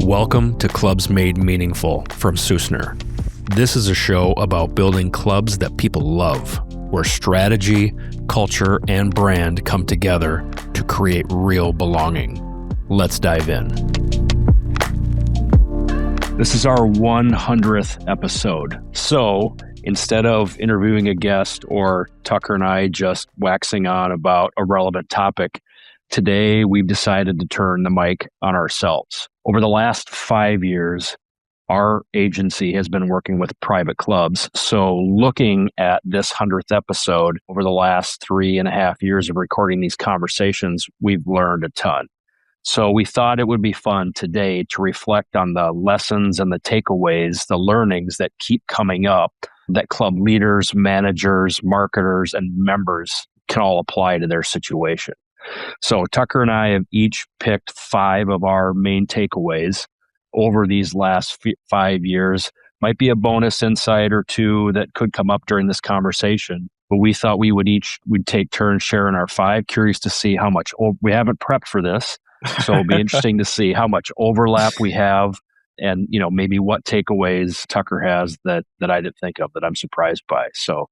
Welcome to Clubs Made Meaningful from Susner. This is a show about building clubs that people love, where strategy, culture, and brand come together to create real belonging. Let's dive in. This is our 100th episode. So instead of interviewing a guest or Tucker and I just waxing on about a relevant topic, today we've decided to turn the mic on ourselves. Over the last 5 years, our agency has been working with private clubs. So looking at this 100th episode over the last 3.5 years of recording these conversations, we've learned a ton. So we thought it would be fun today to reflect on the lessons and the takeaways, the learnings that keep coming up that club leaders, managers, marketers, and members can all apply to their situation. So Tucker and I have each picked 5 of our main takeaways over these last 5 years. Might be a bonus insight or 2 that could come up during this conversation. But we thought we'd take turns sharing our 5. Curious to see how much we haven't prepped for this. So it'll be interesting to see how much overlap we have and, maybe what takeaways Tucker has that I didn't think of that I'm surprised by. So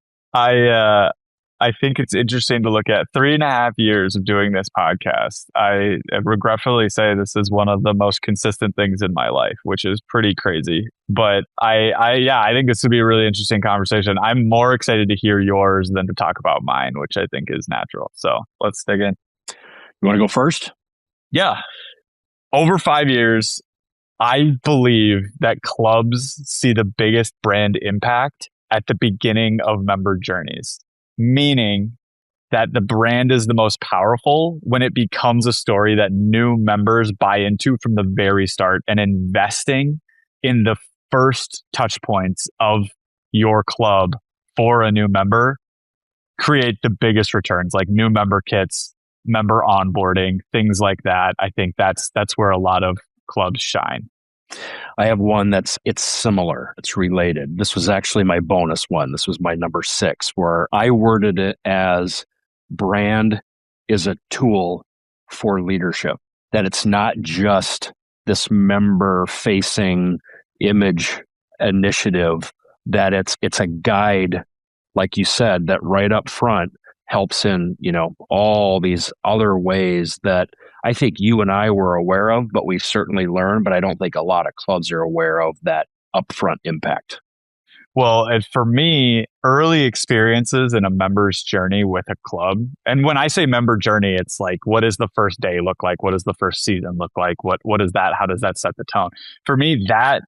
I think it's interesting to look at 3.5 years of doing this podcast. I regretfully say this is one of the most consistent things in my life, which is pretty crazy. But I think this would be a really interesting conversation. I'm more excited to hear yours than to talk about mine, which I think is natural. So let's dig in. You want to go first? Yeah. Over 5 years, I believe that clubs see the biggest brand impact at the beginning of member journeys. Meaning that the brand is the most powerful when it becomes a story that new members buy into from the very start, and investing in the first touch points of your club for a new member create the biggest returns, like new member kits, member onboarding, things like that. I think that's where a lot of clubs shine. I have one it's similar. It's related. This was actually my bonus one. This was my number 6, where I worded it as brand is a tool for leadership. That it's not just this member-facing image initiative, that it's a guide, like you said, that right up front helps in, all these other ways that I think you and I were aware of, but we've certainly learned, but I don't think a lot of clubs are aware of that upfront impact. Well, and for me, early experiences in a member's journey with a club, and when I say member journey, it's like, what does the first day look like? What does the first season look like? What is that? How does that set the tone? For me, that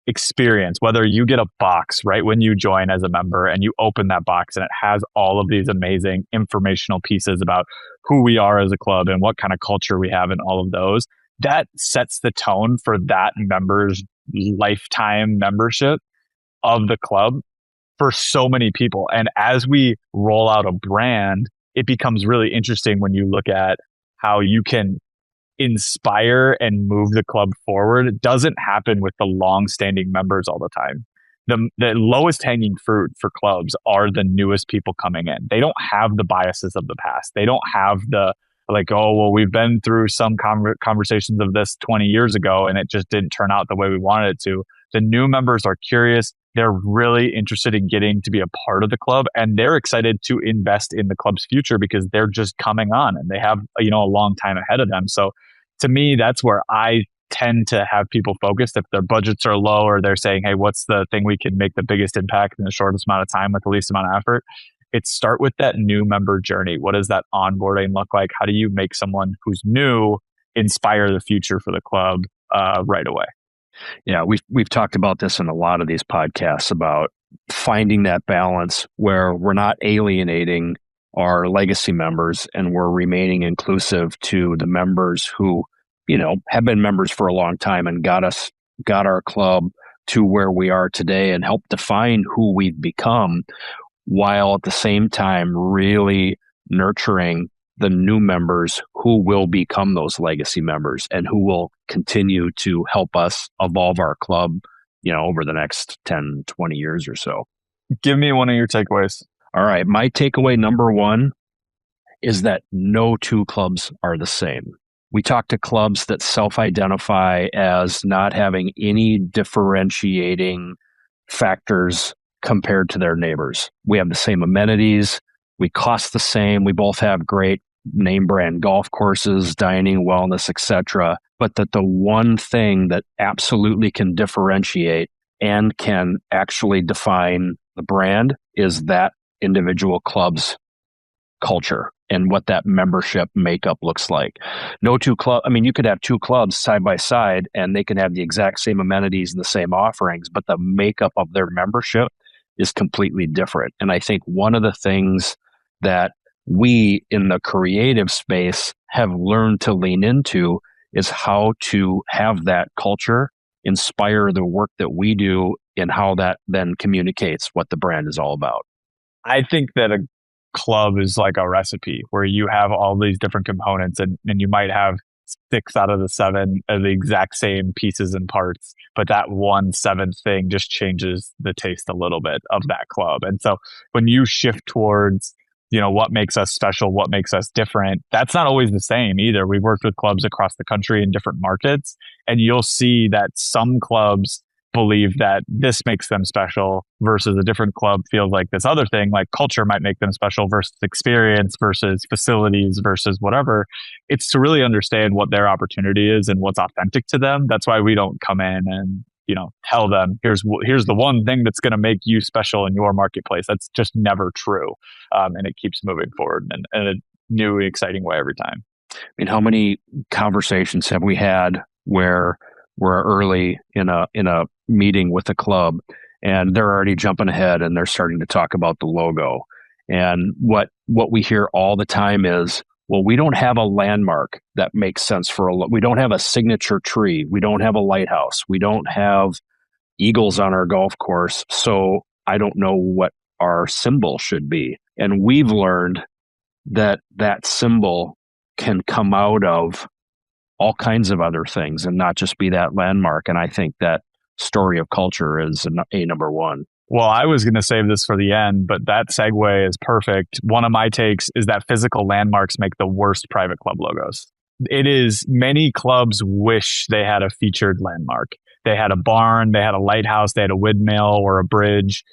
experience, whether you get a box right when you join as a member and you open that box and it has all of these amazing informational pieces about who we are as a club and what kind of culture we have and all of those, that sets the tone for that member's lifetime membership of the club for so many people. And as we roll out a brand, it becomes really interesting when you look at how you can inspire and move the club forward. It doesn't happen with the long-standing members all the time. The lowest hanging fruit for clubs are the newest people coming in. They don't have the biases of the past. They don't have the we've been through some conversations of this 20 years ago and it just didn't turn out the way we wanted it to. The new members are curious. They're really interested in getting to be a part of the club, and they're excited to invest in the club's future because they're just coming on and they have a long time ahead of them. So to me, that's where I tend to have people focused. If their budgets are low or they're saying, hey, what's the thing we can make the biggest impact in the shortest amount of time with the least amount of effort? It's start with that new member journey. What does that onboarding look like? How do you make someone who's new inspire the future for the club right away? Yeah, we've talked about this in a lot of these podcasts about finding that balance where we're not alienating our legacy members and we're remaining inclusive to the members who, have been members for a long time and got our club to where we are today and helped define who we've become, while at the same time really nurturing the new members who will become those legacy members and who will continue to help us evolve our club, over the next 10, 20 years or so. Give me one of your takeaways. All right. My takeaway number 1 is that no 2 clubs are the same. We talk to clubs that self-identify as not having any differentiating factors compared to their neighbors. We have the same amenities. We cost the same. We both have great name brand golf courses, dining, wellness, etc. But that the one thing that absolutely can differentiate and can actually define the brand is that individual club's culture and what that membership makeup looks like. No two club, I mean, you could have two clubs side by side and they can have the exact same amenities and the same offerings, but the makeup of their membership is completely different. And I think one of the things that we in the creative space have learned to lean into is how to have that culture inspire the work that we do and how that then communicates what the brand is all about. I think that a club is like a recipe where you have all these different components and you might have 6 out of the 7 of the exact same pieces and parts, but that one seventh thing just changes the taste a little bit of that club. And so when you shift towards, what makes us special, what makes us different, that's not always the same either. We've worked with clubs across the country in different markets, and you'll see that some clubs believe that this makes them special versus a different club feels like this other thing, like culture might make them special versus experience versus facilities versus whatever. It's to really understand what their opportunity is and what's authentic to them. That's why we don't come in and, tell them, here's the one thing that's going to make you special in your marketplace. That's just never true. And it keeps moving forward in a new, exciting way every time. I mean, how many conversations have we had where we're early in a meeting with a club and they're already jumping ahead and they're starting to talk about the logo. And what we hear all the time is, well, we don't have a landmark that makes sense we don't have a signature tree. We don't have a lighthouse. We don't have eagles on our golf course. So I don't know what our symbol should be. And we've learned that symbol can come out of all kinds of other things and not just be that landmark. And I think that story of culture is a number one. Well, I was going to save this for the end, but that segue is perfect. One of my takes is that physical landmarks make the worst private club logos. It is, many clubs wish they had a featured landmark. They had a barn, they had a lighthouse, they had a windmill or a bridge.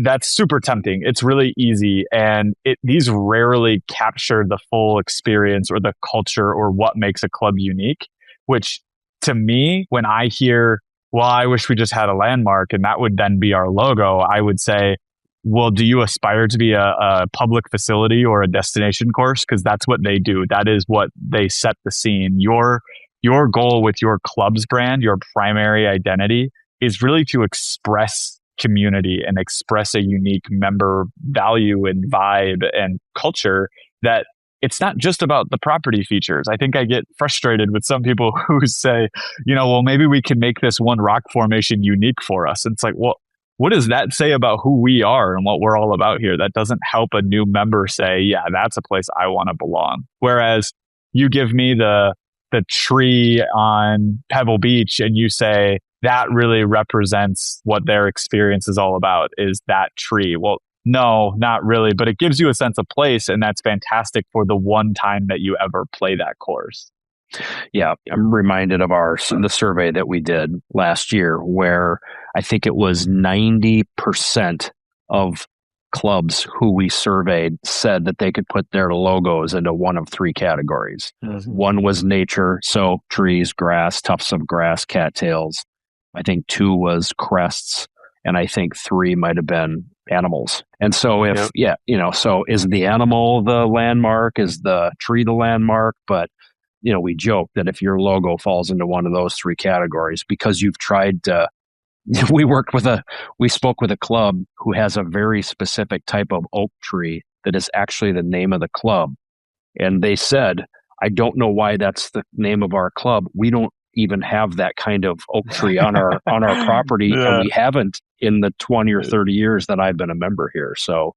That's super tempting. It's really easy. And these rarely capture the full experience or the culture or what makes a club unique, which to me, when I hear, well, I wish we just had a landmark and that would then be our logo, I would say, well, do you aspire to be a public facility or a destination course? Because that's what they do. That is what they set the scene. Your goal with your club's brand, your primary identity, is really to express community and express a unique member value and vibe and culture that it's not just about the property features. I think I get frustrated with some people who say, well, maybe we can make this one rock formation unique for us. And it's like, well, what does that say about who we are and what we're all about here? That doesn't help a new member say, yeah, that's a place I want to belong. Whereas you give me the tree on Pebble Beach and you say, that really represents what their experience is all about, is that tree. Well, no, not really, but it gives you a sense of place, and that's fantastic for the one time that you ever play that course. Yeah, I'm reminded of the survey that we did last year, where I think it was 90% of clubs who we surveyed said that they could put their logos into one of 3 categories. Mm-hmm. One was nature, so trees, grass, tufts of grass, cattails. I think 2 was crests, and I think 3 might have been animals. And so so is the animal the landmark? Is the tree the landmark? But, we joke that if your logo falls into one of those 3 categories, because you've tried to, we spoke with a club who has a very specific type of oak tree that is actually the name of the club. And they said, I don't know why that's the name of our club. We don't even have that kind of oak tree on our property, and we haven't in the 20 or 30 years that I've been a member here. So,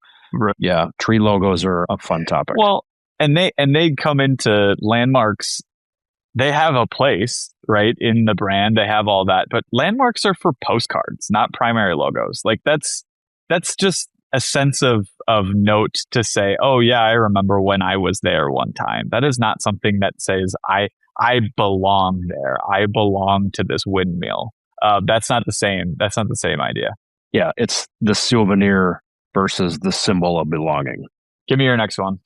yeah, tree logos are a fun topic. Well, and they come into landmarks. They have a place, right, in the brand. They have all that, but landmarks are for postcards, not primary logos. Like that's just a sense of note to say, oh yeah, I remember when I was there one time. That is not something that says I belong there. I belong to this windmill. That's not the same. That's not the same idea. Yeah, it's the souvenir versus the symbol of belonging. Give me your next one.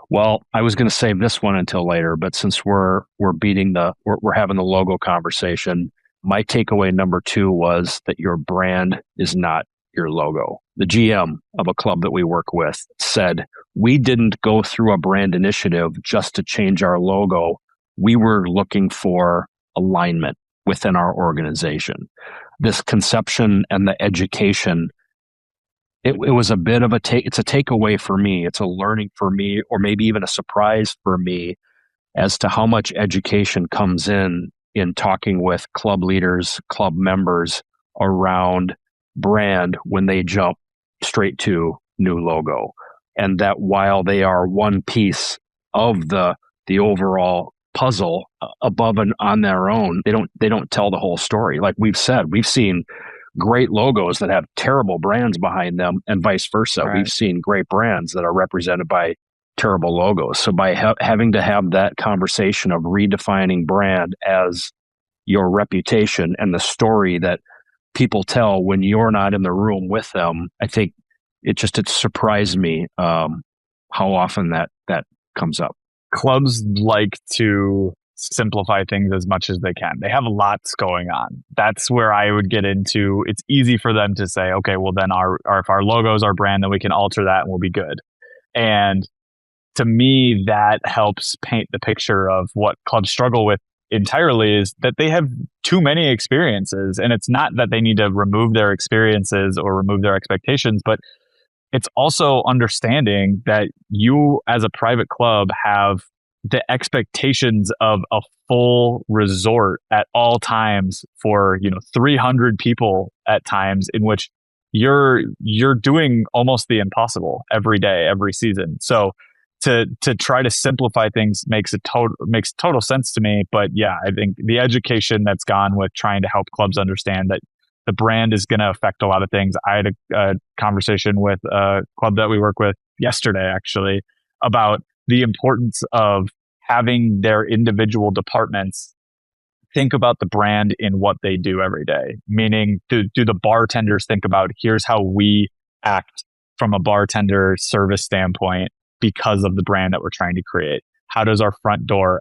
Well, I was going to save this one until later, but since we're having the logo conversation, my takeaway number 2 was that your brand is not your logo. The GM of a club that we work with said, we didn't go through a brand initiative just to change our logo. We were looking for alignment within our organization. This conception and the education, it was a bit of it's a takeaway for me. It's a learning for me, or maybe even a surprise for me as to how much education comes in talking with club leaders, club members around brand when they jump straight to new logo. And that while they are one piece of the overall puzzle above and on their own, they don't tell the whole story. Like we've said, we've seen great logos that have terrible brands behind them, and vice versa. Right. We've seen great brands that are represented by terrible logos. So by having to have that conversation of redefining brand as your reputation and the story that people tell when you're not in the room with them, I think it surprised me how often that comes up. Clubs like to simplify things as much as they can. They have lots going on. That's where I would get into. It's easy for them to say, okay, well then if our logo is our brand, then we can alter that and we'll be good. And to me, that helps paint the picture of what clubs struggle with entirely, is that they have too many experiences. And it's not that they need to remove their experiences or remove their expectations, but it's also understanding that you as a private club have the expectations of a full resort at all times for 300 people at times, in which you're doing almost the impossible every day, every season. So to try to simplify things makes total sense to me. But yeah, I think the education that's gone with trying to help clubs understand that the brand is going to affect a lot of things. I had a conversation with a club that we work with yesterday, actually, about the importance of having their individual departments think about the brand in what they do every day. Meaning, do the bartenders think about, here's how we act from a bartender service standpoint because of the brand that we're trying to create? How does our front door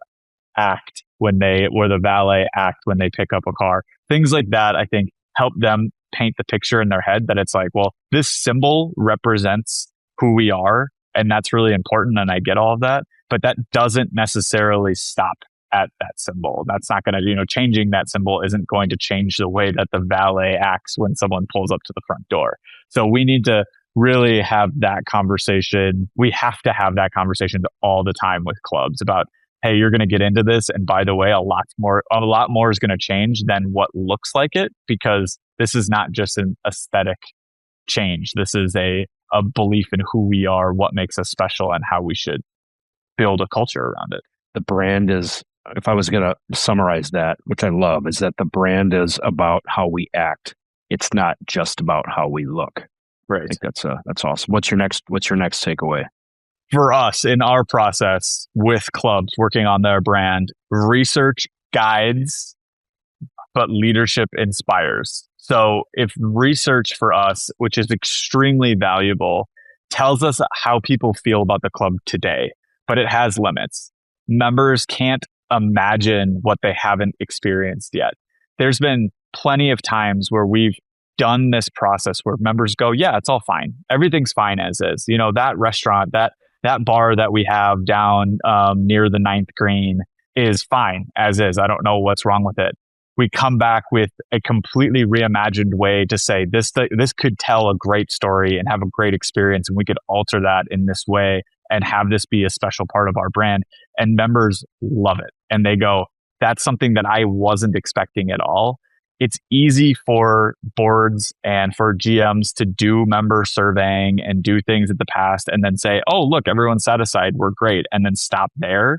act or the valet act when they pick up a car? Things like that, I think, help them paint the picture in their head that it's like, well, this symbol represents who we are, and that's really important, and I get all of that, but that doesn't necessarily stop at that symbol. That's not going to, changing that symbol isn't going to change the way that the valet acts when someone pulls up to the front door. So we need to really have that conversation. We have to have that conversation all the time with clubs about, hey, you're going to get into this, and by the way, a lot more is going to change than what looks like it, because this is not just an aesthetic change. This is a belief in who we are, what makes us special, and how we should build a culture around it. The brand is, if I was going to summarize that, which I love, is that the brand is about how we act. It's not just about how we look. Right. I think that's awesome. What's your next takeaway? For us in our process with clubs working on their brand, research guides, but leadership inspires. So if research for us, which is extremely valuable, tells us how people feel about the club today, but it has limits. Members can't imagine what they haven't experienced yet. There's been plenty of times where we've done this process where members go, yeah, it's all fine. Everything's fine as is. That restaurant, that bar that we have down near the 9th green is fine as is. I don't know what's wrong with it. We come back with a completely reimagined way to say this could tell a great story and have a great experience, and we could alter that in this way and have this be a special part of our brand. And members love it. And they go, that's something that I wasn't expecting at all. It's easy for boards and for GMs to do member surveying and do things at the past and then say, oh, look, everyone's satisfied, we're great, and then stop there.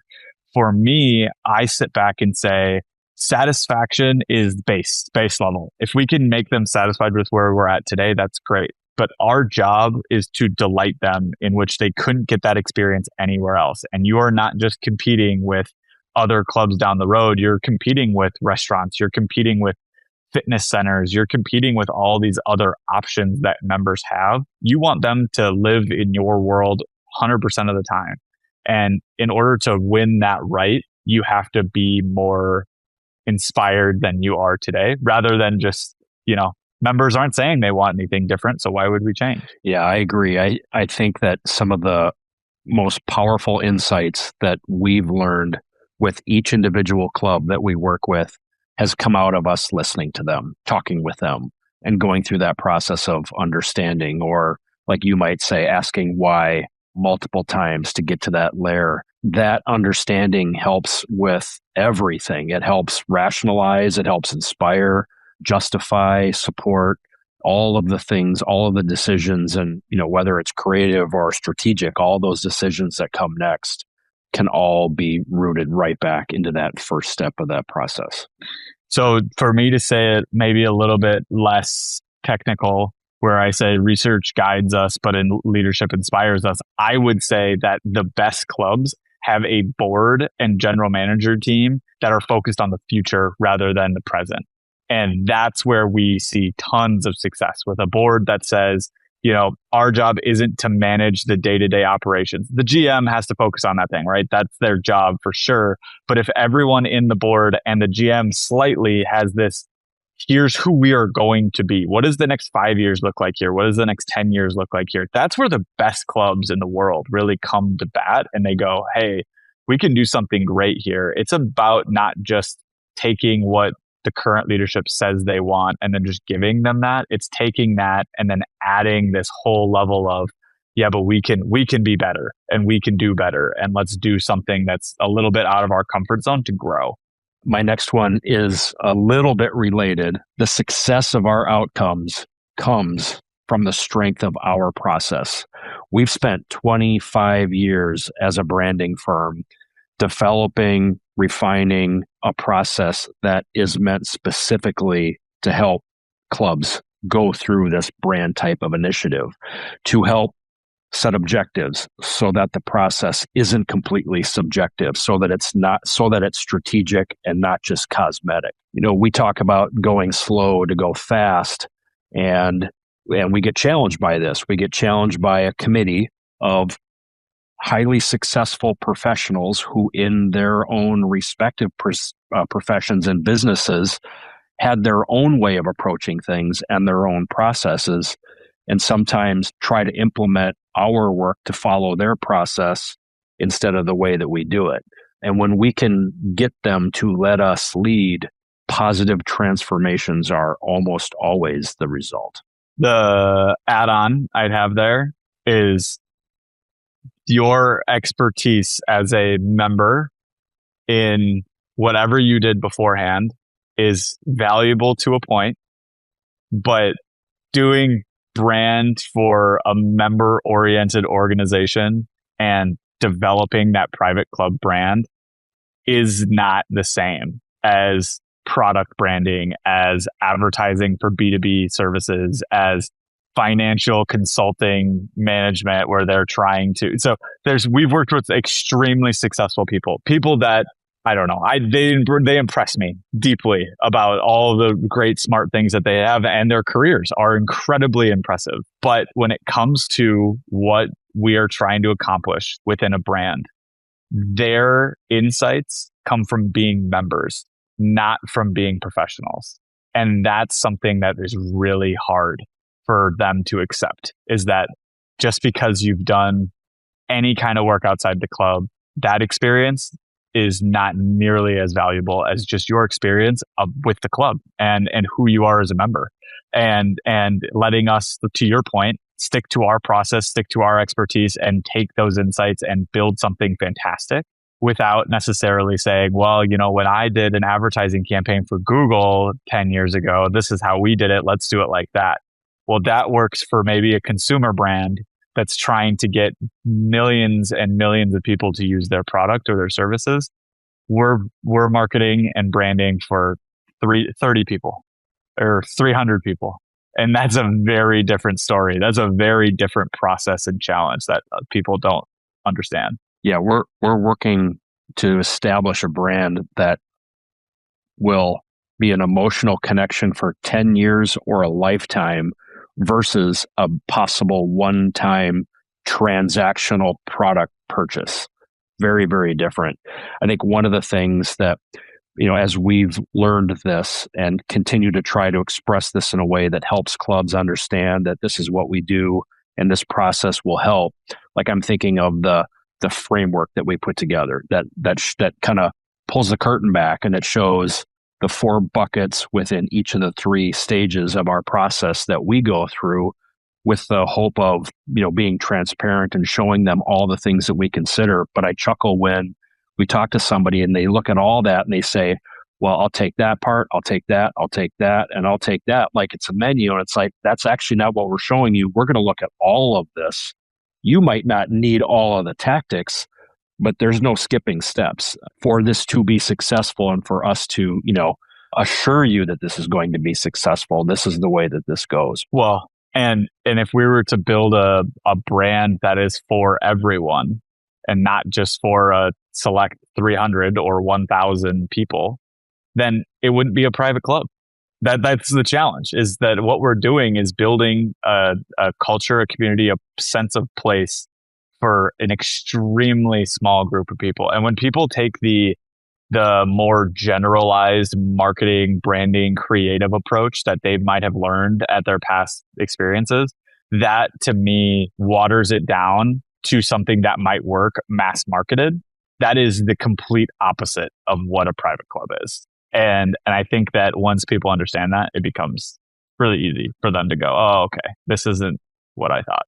For me, I sit back and say, satisfaction is base level. If we can make them satisfied with where we're at today, that's great. but our job is to delight them in which they couldn't get that experience anywhere else. And you are not just competing with other clubs down the road. You're competing with restaurants. You're competing with fitness centers. You're competing with all these other options that members have. You want them to live in your world 100% of the time. And in order to win that right, you have to be more inspired than you are today, rather than just, members aren't saying they want anything different. So why would we change? Yeah, I agree. I think that some of the most powerful insights that we've learned with each individual club that we work with has come out of us listening to them, talking with them, and going through that process of understanding, or like you might say, asking why multiple times to get to that layer. That understanding helps with everything. It helps rationalize, it helps inspire, justify, support, all of the things, all of the decisions, and whether it's creative or strategic, all those decisions that come next can all be rooted right back into that first step of that process. So for me to say it maybe a little bit less technical, where I say research guides us, but in leadership inspires us, I would say that the best clubs have a board and general manager team that are focused on the future rather than the present. And that's where we see tons of success, with a board that says, our job isn't to manage the day-to-day operations. The GM has to focus on that thing, right? That's their job for sure. But if everyone in the board and the GM slightly has this, here's who we are going to be. What does the next 5 years look like here? What does the next 10 years look like here? That's where the best clubs in the world really come to bat, and they go, hey, we can do something great here. It's about not just taking what the current leadership says they want and then just giving them that. It's taking that and then adding this whole level of, yeah, but we can be better and we can do better, and let's do something that's a little bit out of our comfort zone to grow. My next one is a little bit related. The success of our outcomes comes from the strength of our process. We've spent 25 years as a branding firm developing, refining a process that is meant specifically to help clubs go through this brand type of initiative, to help set objectives so that the process isn't completely subjective, so that it's strategic and not just cosmetic. We talk about going slow to go fast, and we get challenged by this. We get challenged by a committee of highly successful professionals who, in their own respective professions and businesses, had their own way of approaching things and their own processes, and sometimes try to implement our work to follow their process instead of the way that we do it. And when we can get them to let us lead, positive transformations are almost always the result. The add-on I'd have there is your expertise as a member in whatever you did beforehand is valuable to a point, but doing brand for a member-oriented organization and developing that private club brand is not the same as product branding, as advertising for B2B services, as financial consulting management, where they're trying to. So we've worked with extremely successful people that, I don't know, they impress me deeply about all the great, smart things that they have, and their careers are incredibly impressive. But when it comes to what we are trying to accomplish within a brand, their insights come from being members, not from being professionals. And that's something that is really hard for them to accept, is that just because you've done any kind of work outside the club, that experience is not nearly as valuable as just your experience with the club and who you are as a member, and letting us, to your point, stick to our process, stick to our expertise, and take those insights and build something fantastic without necessarily saying, well, when I did an advertising campaign for Google 10 years ago, this is how we did it. Let's do it like that. Well, that works for maybe a consumer brand that's trying to get millions and millions of people to use their product or their services. We're marketing and branding for 30 people or 300 people. And that's a very different story. That's a very different process and challenge that people don't understand. Yeah, we're working to establish a brand that will be an emotional connection for 10 years or a lifetime versus a possible one-time transactional product purchase. Very, very different. I think one of the things that, as we've learned this and continue to try to express this in a way that helps clubs understand that this is what we do and this process will help. Like I'm thinking of the framework that we put together that kind of pulls the curtain back and it shows the 4 buckets within each of the 3 stages of our process that we go through, with the hope of, being transparent and showing them all the things that we consider. But I chuckle when we talk to somebody and they look at all that and they say, well, I'll take that part, I'll take that, I'll take that, and I'll take that. Like it's a menu. And it's like, that's actually not what we're showing you. We're going to look at all of this. You might not need all of the tactics, but there's no skipping steps for this to be successful and for us to, assure you that this is going to be successful. This is the way that this goes. Well, and if we were to build a brand that is for everyone and not just for a select 300 or 1,000 people, then it wouldn't be a private club. That's the challenge, is that what we're doing is building a culture, a community, a sense of place for an extremely small group of people. And when people take the more generalized marketing, branding, creative approach that they might have learned at their past experiences, that to me waters it down to something that might work mass marketed. That is the complete opposite of what a private club is. And I think that once people understand that, it becomes really easy for them to go, oh, okay, this isn't what I thought.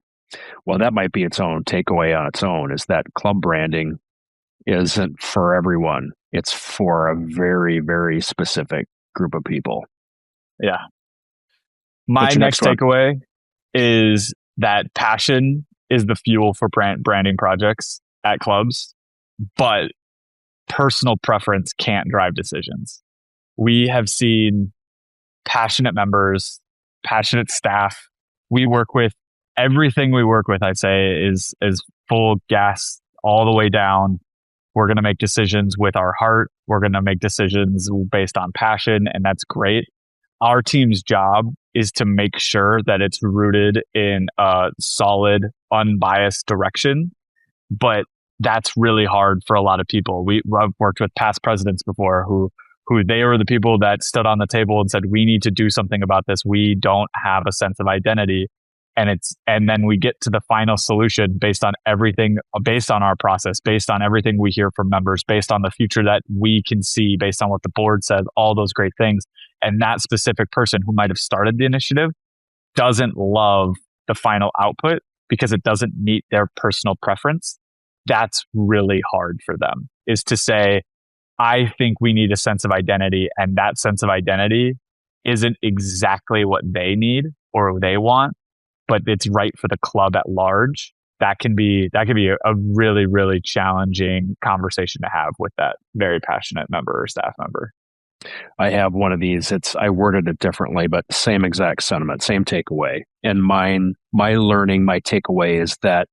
Well, that might be its own takeaway on its own, is that club branding isn't for everyone. It's for a very, very specific group of people. Yeah. My next takeaway is that passion is the fuel for branding projects at clubs, but personal preference can't drive decisions. We have seen passionate members, passionate staff. We work with everything we work with, I'd say, is full gas all the way down. We're going to make decisions with our heart. We're going to make decisions based on passion, and that's great. Our team's job is to make sure that it's rooted in a solid, unbiased direction. But that's really hard for a lot of people. I've worked with past presidents before who they were the people that stood on the table and said, we need to do something about this. We don't have a sense of identity. And then we get to the final solution based on everything, based on our process, based on everything we hear from members, based on the future that we can see, based on what the board says, all those great things. And that specific person who might have started the initiative doesn't love the final output because it doesn't meet their personal preference. That's really hard for them, is to say, I think we need a sense of identity, and that sense of identity isn't exactly what they need or they want, but it's right for the club at large. That can be a really, really challenging conversation to have with that very passionate member or staff member. I have one of these. I worded it differently, but same exact sentiment, same takeaway. And my learning, my takeaway is that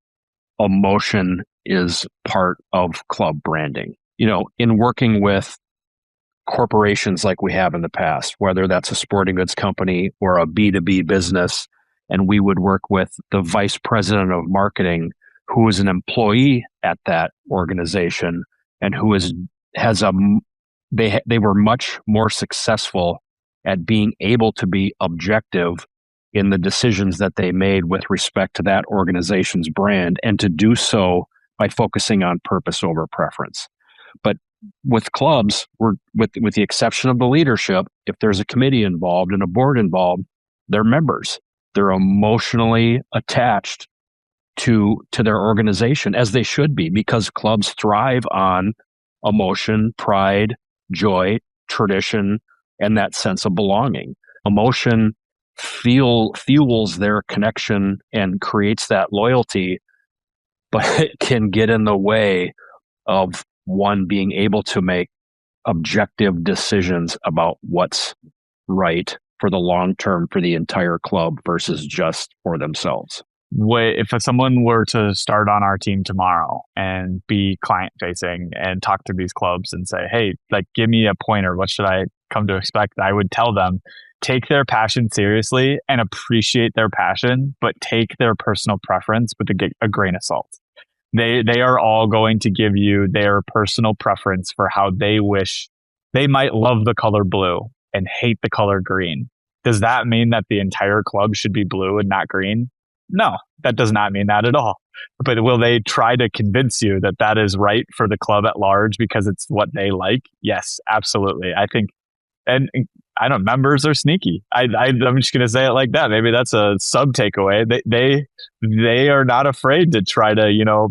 emotion is part of club branding. In working with corporations like we have in the past, whether that's a sporting goods company or a B2B business, and we would work with the vice president of marketing who is an employee at that organization and who they were much more successful at being able to be objective in the decisions that they made with respect to that organization's brand, and to do so by focusing on purpose over preference. But with clubs, with the exception of the leadership, if there's a committee involved and a board involved, they're members. They're emotionally attached to their organization, as they should be, because clubs thrive on emotion, pride, joy, tradition, and that sense of belonging. Emotion fuels their connection and creates that loyalty, but it can get in the way of one being able to make objective decisions about what's right for the long term for the entire club versus just for themselves. If someone were to start on our team tomorrow and be client facing and talk to these clubs and say, hey, like, give me a pointer, what should I come to expect? I would tell them, take their passion seriously and appreciate their passion, but take their personal preference with a grain of salt. They are all going to give you their personal preference for how they wish. They might love the color blue and hate the color green. Does that mean that the entire club should be blue and not green? No, that does not mean that at all. But will they try to convince you that that is right for the club at large because it's what they like? Yes, absolutely. I think, and I don't, members are sneaky. I'm just going to say it like that. Maybe that's a sub takeaway. They are not afraid to try to,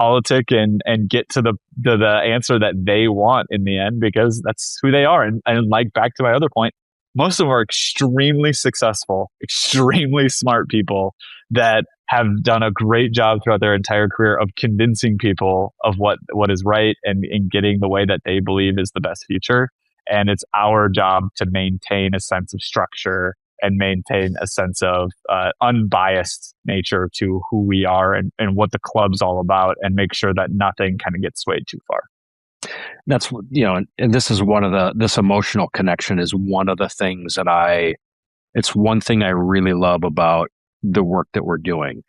politic and get to the answer that they want in the end, because that's who they are. And like, back to my other point, most of them are extremely successful, extremely smart people that have done a great job throughout their entire career of convincing people of what is right and in getting the way that they believe is the best future. And it's our job to maintain a sense of structure and maintain a sense of unbiased nature to who we are and what the club's all about, and make sure that nothing kind of gets swayed too far. That's, and this is this emotional connection is one of the things that it's one thing I really love about the work that we're doing.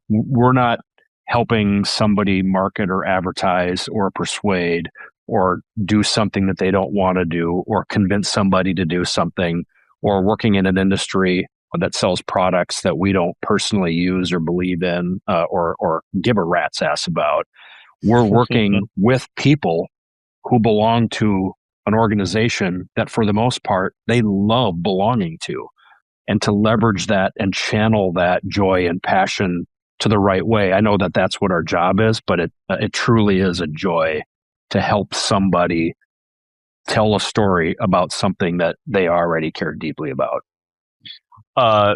We're not helping somebody market or advertise or persuade or do something that they don't want to do, or convince somebody to do something, or working in an industry that sells products that we don't personally use or believe in, or give a rat's ass about. We're working with people who belong to an organization that, for the most part, they love belonging to, and to leverage that and channel that joy and passion to the right way. I know that that's what our job is, but it truly is a joy to help somebody tell a story about something that they already care deeply about.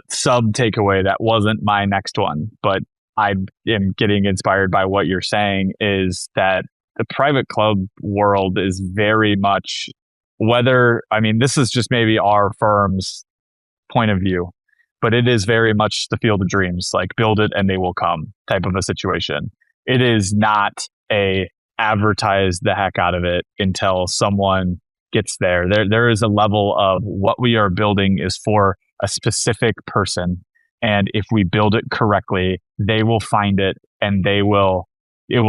Sub takeaway that wasn't my next one, but I am getting inspired by what you're saying, is that the private club world is very much this is just maybe our firm's point of view, but it is very much the field of dreams, like build it and they will come type of a situation. It is not a advertise the heck out of it until someone gets there. There is a level of what we are building is for a specific person. And if we build it correctly, they will find it, and it will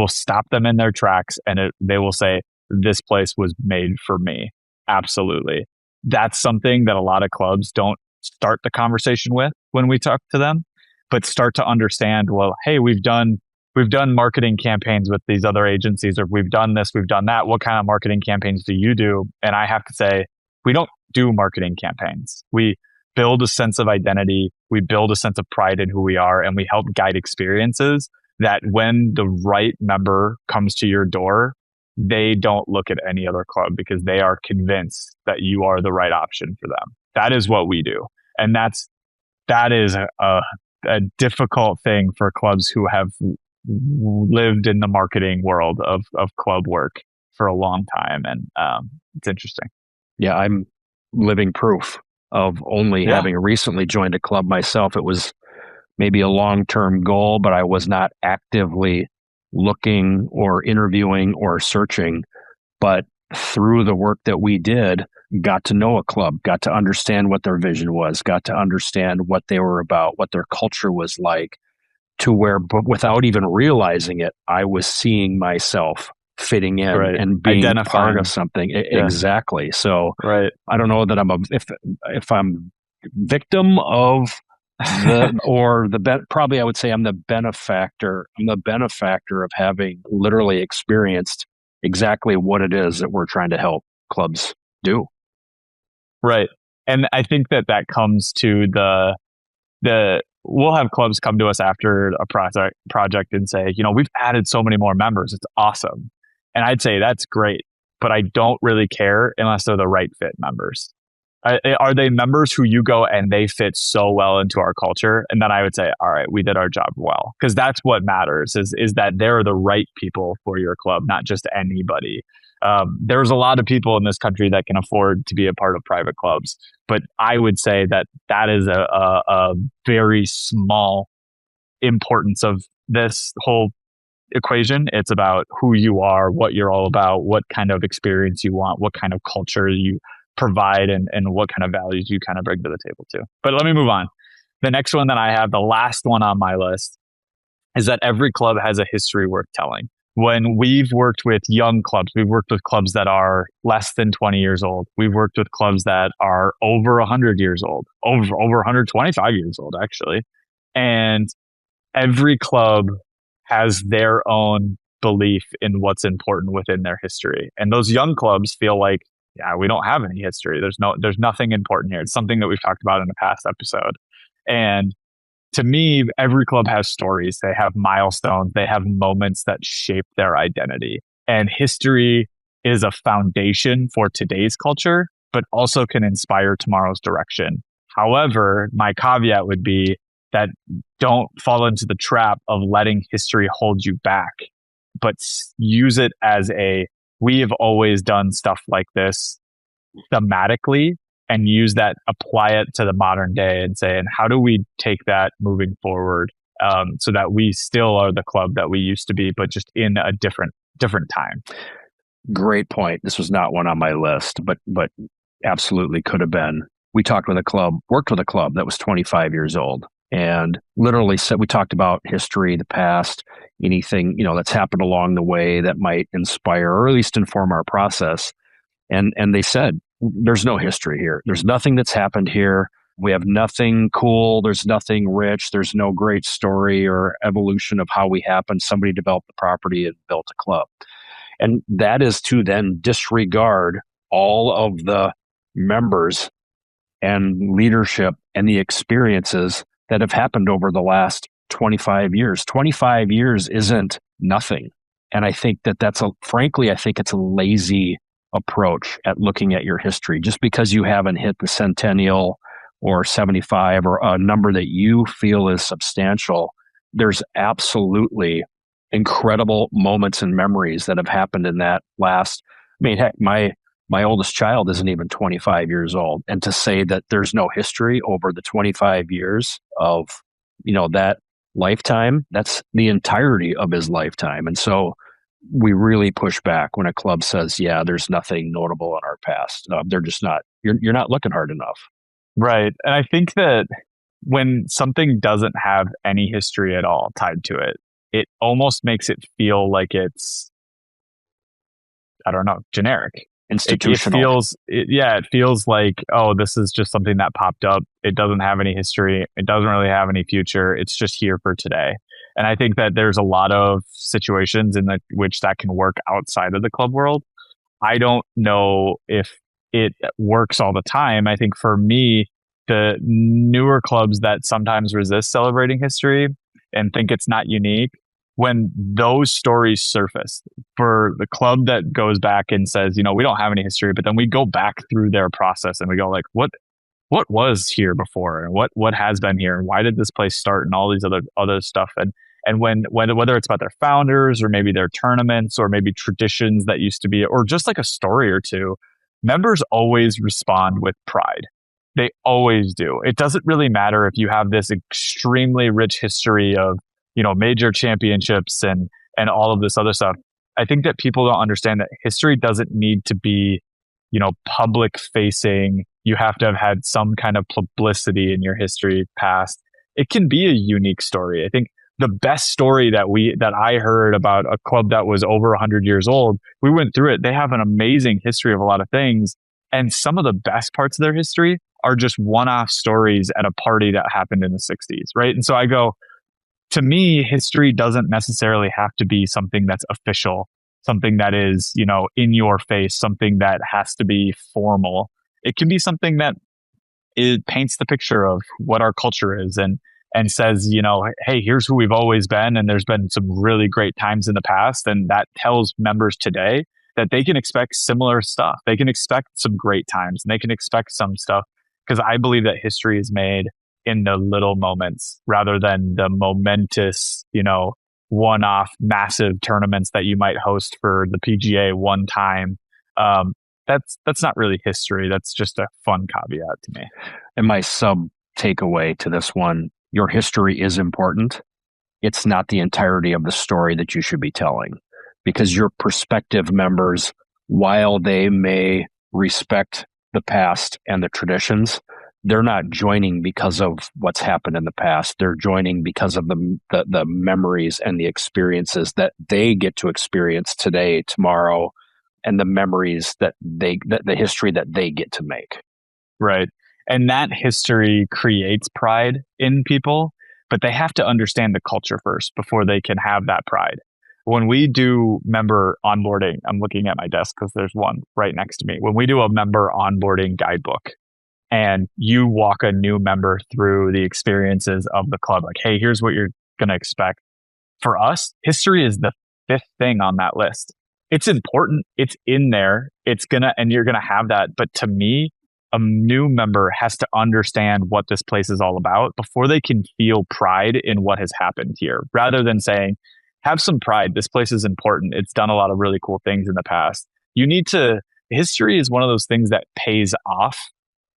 stop them in their tracks, and they will say, this place was made for me. Absolutely. That's something that a lot of clubs don't start the conversation with when we talk to them, but start to understand, well, hey, we've done marketing campaigns with these other agencies, or we've done this, we've done that. What kind of marketing campaigns do you do? And I have to say, we don't do marketing campaigns. We build a sense of identity. We build a sense of pride in who we are, and we help guide experiences that when the right member comes to your door, they don't look at any other club because they are convinced that you are the right option for them. That is what we do. And that is a difficult thing for clubs who have lived in the marketing world of club work for a long time. And it's interesting. Yeah, I'm living proof of only having recently joined a club myself. It was maybe a long-term goal, but I was not actively looking or interviewing or searching. But through the work that we did, got to know a club, got to understand what their vision was, got to understand what they were about, what their culture was like, to where, but without even realizing it, I was seeing myself fitting in and being part of something. Exactly. So I don't know that if I'm victim of probably I would say I'm the benefactor. I'm the benefactor of having literally experienced exactly what it is that we're trying to help clubs do. Right. And I think that comes to we'll have clubs come to us after a project and say, we've added so many more members. It's awesome. And I'd say that's great, but I don't really care unless they're the right fit members. Are they members who you go and they fit so well into our culture? And then I would say, all right, we did our job well. Because that's what matters is that they're the right people for your club, not just anybody. There's a lot of people in this country that can afford to be a part of private clubs, but I would say that that is a very small importance of this whole equation. It's about who you are, what you're all about, what kind of experience you want, what kind of culture you provide, and what kind of values you kind of bring to the table too. But let me move on. The next one that I have, the last one on my list, is that every club has a history worth telling. When we've worked with young clubs, we've worked with clubs that are less than 20 years old. We've worked with clubs that are over 100 years old, over 125 years old, actually. And every club has their own belief in what's important within their history. And those young clubs feel like, yeah, we don't have any history. There's nothing important here. It's something that we've talked about in a past episode. And to me, every club has stories. They have milestones. They have moments that shape their identity. And history is a foundation for today's culture, but also can inspire tomorrow's direction. However, my caveat would be that don't fall into the trap of letting history hold you back, but use it as we have always done stuff like this thematically, and use that, apply it to the modern day and say, and how do we take that moving forward, so that we still are the club that we used to be, but just in a different time. Great point. This was not one on my list, but absolutely could have been. We worked with a club that was 25 years old, and literally said, we talked about history, the past, anything, that's happened along the way that might inspire or at least inform our process. And they said, there's no history here. There's nothing that's happened here. We have nothing cool. There's nothing rich. There's no great story or evolution of how we happened. Somebody developed the property and built a club. And that is to then disregard all of the members and leadership and the experiences that have happened over the last 25 years. 25 years isn't nothing. And I think that frankly, I think it's a lazy approach at looking at your history. Just because you haven't hit the centennial or 75 or a number that you feel is substantial, there's absolutely incredible moments and memories that have happened in that last, heck, my oldest child isn't even 25 years old. And to say that there's no history over the 25 years of, that lifetime, that's the entirety of his lifetime. And so we really push back when a club says, yeah, there's nothing notable in our past. They're just not, you're not looking hard enough. Right. And I think that when something doesn't have any history at all tied to it, it almost makes it feel like it's, I don't know, generic. Institutional. It feels like, oh, this is just something that popped up. It doesn't have any history. It doesn't really have any future. It's just here for today. And I think that there's a lot of situations in which that can work outside of the club world. I don't know if it works all the time. I think for me, the newer clubs that sometimes resist celebrating history and think it's not unique, when those stories surface, for the club that goes back and says, we don't have any history, but then we go back through their process and we go like, what was here before, and what has been here, and why did this place start, and all these other stuff. And when whether it's about their founders or maybe their tournaments or maybe traditions that used to be, or just like a story or two, members always respond with pride. They always do. It doesn't really matter if you have this extremely rich history of, major championships and all of this other stuff. I think that people don't understand that history doesn't need to be, public facing. You have to have had some kind of publicity in your history past. It can be a unique story. I think the best story that I heard about a club that was over 100 years old, we went through it. They have an amazing history of a lot of things. And some of the best parts of their history are just one-off stories at a party that happened in the 60s, right? And so I go, to me, history doesn't necessarily have to be something that's official, something that is, in your face, something that has to be formal. It can be something that it paints the picture of what our culture is and says, hey, here's who we've always been. And there's been some really great times in the past. And that tells members today that they can expect similar stuff. They can expect some great times, and they can expect some stuff, because I believe that history is made in the little moments rather than the momentous, one-off massive tournaments that you might host for the PGA one time. That's not really history. That's just a fun caveat to me. And my sub takeaway to this one, your history is important. It's not the entirety of the story that you should be telling, because your prospective members, while they may respect the past and the traditions, they're not joining because of what's happened in the past. They're joining because of the memories and the experiences that they get to experience today, tomorrow, and the memories that the history that they get to make. Right. And that history creates pride in people, but they have to understand the culture first before they can have that pride. When we do member onboarding, I'm looking at my desk because there's one right next to me. When we do a member onboarding guidebook and you walk a new member through the experiences of the club, like, hey, here's what you're going to expect. For us, history is the fifth thing on that list. It's important. It's in there. And you're going to have that. But to me, a new member has to understand what this place is all about before they can feel pride in what has happened here, rather than saying, have some pride. This place is important. It's done a lot of really cool things in the past. History is one of those things that pays off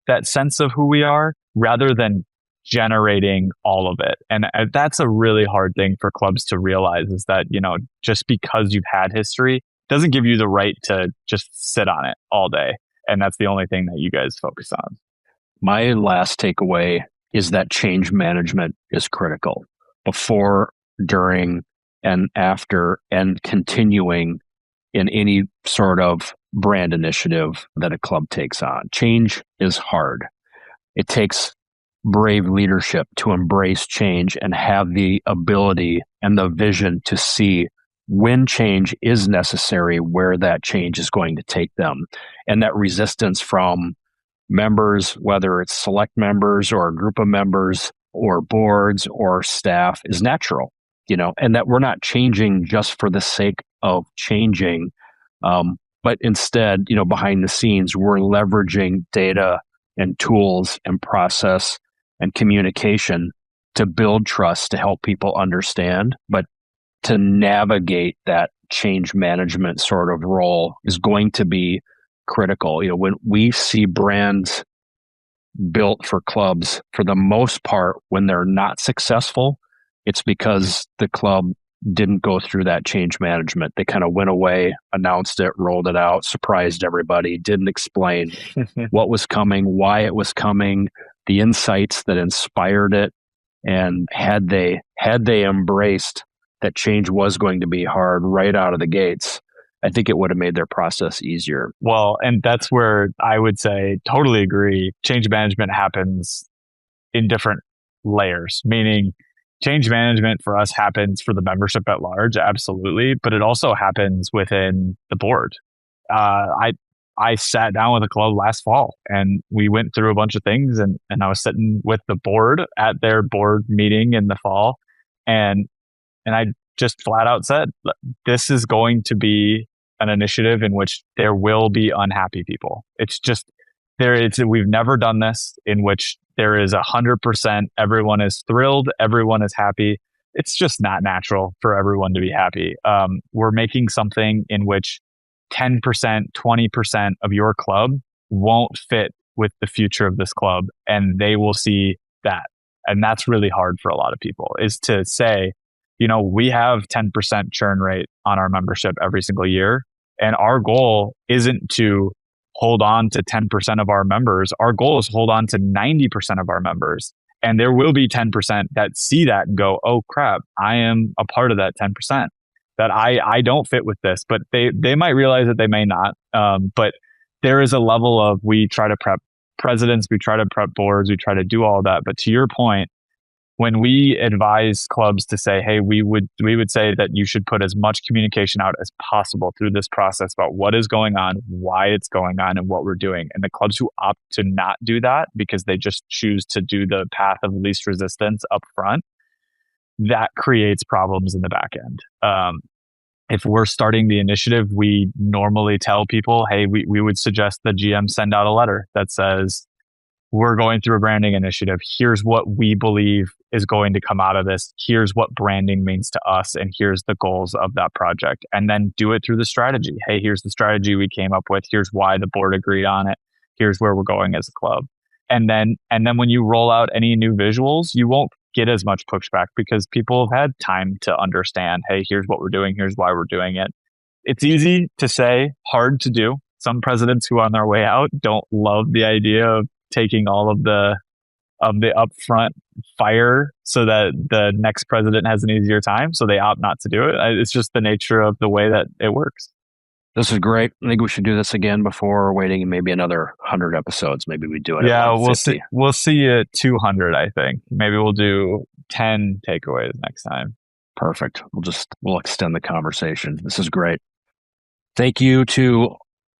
that sense of who we are rather than generating all of it. And that's a really hard thing for clubs to realize, is that, just because you've had history doesn't give you the right to just sit on it all day. And that's the only thing that you guys focus on. My last takeaway is that change management is critical before, during, and after, and continuing in any sort of brand initiative that a club takes on. Change is hard. It takes brave leadership to embrace change and have the ability and the vision to see when change is necessary, where that change is going to take them. And that resistance from members, whether it's select members or a group of members or boards or staff, is natural, and that we're not changing just for the sake of changing, but instead, behind the scenes, we're leveraging data and tools and process and communication to build trust, to help people understand, but to navigate that change management sort of role is going to be critical. When we see brands built for clubs, for the most part, when they're not successful, it's because the club didn't go through that change management. They kind of went away, announced it, rolled it out, surprised everybody, didn't explain what was coming, why it was coming, the insights that inspired it. And had they embraced that change was going to be hard right out of the gates, I think it would have made their process easier. Well, and that's where I would say, totally agree. Change management happens in different layers, meaning change management for us happens for the membership at large, absolutely, but it also happens within the board. I sat down with a club last fall and we went through a bunch of things, and I was sitting with the board at their board meeting in the fall, and I just flat out said, this is going to be an initiative in which there will be unhappy people. It's just we've never done this in which there is 100%, everyone is thrilled, everyone is happy. It's just not natural for everyone to be happy. We're making something in which 10%, 20% of your club won't fit with the future of this club, and they will see that. And that's really hard for a lot of people, is to say, we have 10% churn rate on our membership every single year. And our goal isn't to hold on to 10% of our members. Our goal is to hold on to 90% of our members. And there will be 10% that see that and go, oh crap, I am a part of that 10%, that I don't fit with this. But they might realize that they may not. But there is a level of, we try to prep presidents, we try to prep boards, we try to do all that. But to your point, when we advise clubs to say, hey, we would say that you should put as much communication out as possible through this process about what is going on, why it's going on, and what we're doing. And the clubs who opt to not do that because they just choose to do the path of least resistance up front, that creates problems in the back end. If we're starting the initiative, we normally tell people, hey, we would suggest the GM send out a letter that says, we're going through a branding initiative. Here's what we believe is going to come out of this. Here's what branding means to us. And here's the goals of that project. And then do it through the strategy. Hey, here's the strategy we came up with. Here's why the board agreed on it. Here's where we're going as a club. And then when you roll out any new visuals, you won't get as much pushback because people have had time to understand, hey, here's what we're doing. Here's why we're doing it. It's easy to say, hard to do. Some presidents who are on their way out don't love the idea of taking all of the upfront fire so that the next president has an easier time. So they opt not to do it. It's just the nature of the way that it works. This is great. I think we should do this again before waiting maybe another 100 episodes. Maybe we do it. Yeah, at 50. We'll see at 200, I think. Maybe we'll do 10 takeaways next time. Perfect. We'll extend the conversation. This is great. Thank you to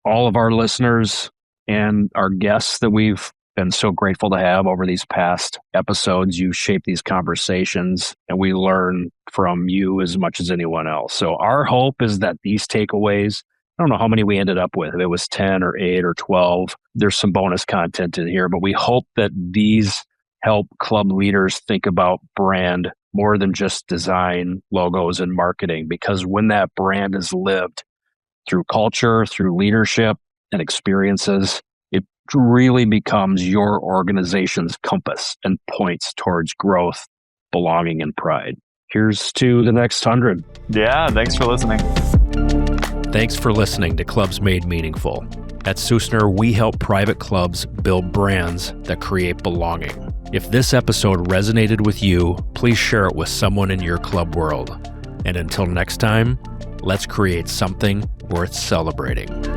all of our listeners and our guests that we've been so grateful to have over these past episodes. You shape these conversations and we learn from you as much as anyone else. So our hope is that these takeaways, I don't know how many we ended up with, if it was 10 or 8 or 12, there's some bonus content in here, but we hope that these help club leaders think about brand more than just design, logos, and marketing, because when that brand is lived through culture, through leadership and experiences, it really becomes your organization's compass and points towards growth, belonging, and pride. Here's to the next 100. Yeah, thanks for listening. Thanks for listening to Clubs Made Meaningful. At Susner, we help private clubs build brands that create belonging. If this episode resonated with you, please share it with someone in your club world. And until next time, let's create something worth celebrating.